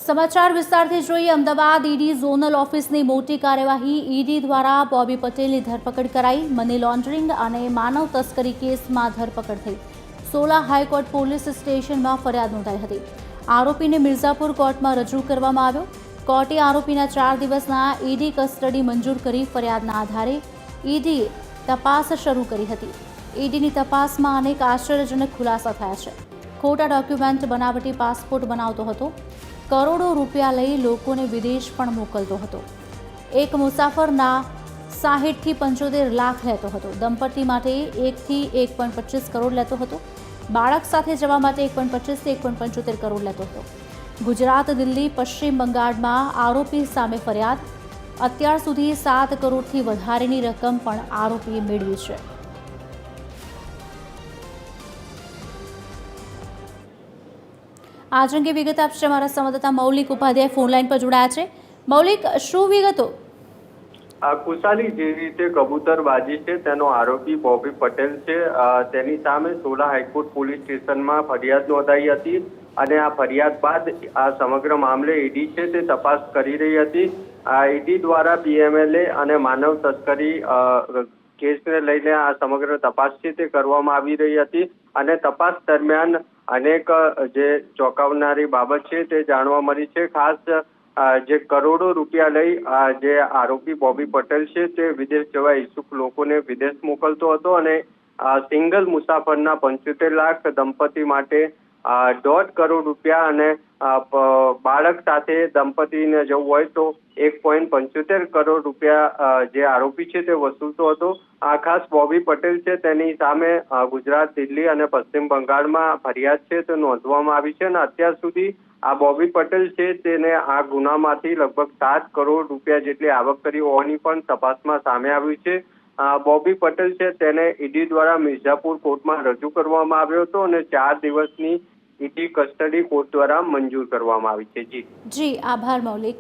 સમાચાર વિસ્તારથી જોઈએ। અમદાવાદ ઈડી ઝોનલ ઓફિસની મોટી કાર્યવાહી। ઈડી દ્વારા બોબી પટેલની ધરપકડ કરાઈ। મની લોન્ડરિંગ અને માનવ તસ્કરી કેસમાં ધરપકડ થઈ। સોલા હાઈકોર્ટ પોલીસ સ્ટેશનમાં ફરિયાદ નોંધાઈ હતી। આરોપીને મિર્ઝાપુર કોર્ટમાં રજૂ કરવામાં આવ્યો। કોર્ટે આરોપીના 4 દિવસના ઈડી કસ્ટડી મંજૂર કરી ફરિયાદના આધારે ઈડીએ તપાસ શરૂ કરી હતી। ઈડીની તપાસમાં અનેક આશ્ચર્યજનક ખુલાસા થયા છે। ખોટા ડોક્યુમેન્ટ, બનાવટી પાસપોર્ટ બનાવતો હતો, કરોડો રૂપિયા લઈ લોકોને વિદેશ પણ મોકલતો હતો, એક મુસાફરના 60 થી 75 લાખ લેતો હતો, દંપતી માટે 1 થી 1.25 કરોડ લેતો હતો, બાળક સાથે જવા માટે 1.25 થી 1.75 કરોડ લેતો હતો। ગુજરાત, દિલ્હી, પશ્ચિમ બંગાળમાં આરોપી સામે ફરિયાદ। અત્યાર સુધી 7 કરોડથી વધારેની રકમ પણ આરોપીએ મેળવી છે। आज अंगे विगत आपसे हमारा संवाददाता मौलिक उपाध्याय फोन लाइन पर जोड़ाया है। मौलिक, शू विगतो? કુશાલી જે રીતે કબૂતરબાજી છે તેનો આરોપી બોબી પટેલ છે, તેની સામે સોલા હાઈકોર્ટ પોલીસ સ્ટેશનમાં ફરિયાદ નોંધાઈ હતી અને આ ફરિયાદ બાદ આ સમગ્ર મામલે ઈડી છે તે તપાસ કરી રહી હતી। ઈડી દ્વારા પીએમએલએ અને માનવ તસ્કરી કેસને લઈને આ સમગ્ર તપાસ છે તે કરવામાં આવી રહી હતી અને તપાસ દરમિયાન અનેક જે ચોંકાવનારી બાબત છે તે જાણવા મળી છે। ખાસ જે કરોડો રૂપિયા લઈ જે આરોપી બોબી પટેલ છે તે વિદેશ જવા ઈચ્છુક લોકોને વિદેશ મોકલતો હતો અને સિંગલ મુસાફરના 75 લાખ, દંપતી માટે 1.5 કરોડ રૂપિયા અને બાળક સાથે દંપતીને જવું હોય તો 1.75 કરોડ રૂપિયા જે આરોપી છે તે વસૂલતો હતો। આ ખાસ બોબી પટેલ છે તેની સામે ગુજરાત, દિલ્હી અને પશ્ચિમ બંગાળમાં ફરિયાદ છે તે નોંધવામાં આવી છે અને અત્યાર સુધી આ બોબી પટેલ છે તેને આ ગુનામાંથી લગભગ 7 કરોડ રૂપિયા જેટલી આવક કરી હોવાની પણ તપાસમાં સામે આવ્યું છે। બોબી પટેલ છે તેને ઈડી દ્વારા મિર્ઝાપુર કોર્ટમાં રજૂ કરવામાં આવ્યો હતો અને 4 દિવસની ઈડી કસ્ટડી કોર્ટ દ્વારા મંજૂર કરવામાં આવી છે। જી, આભાર મૌલિક।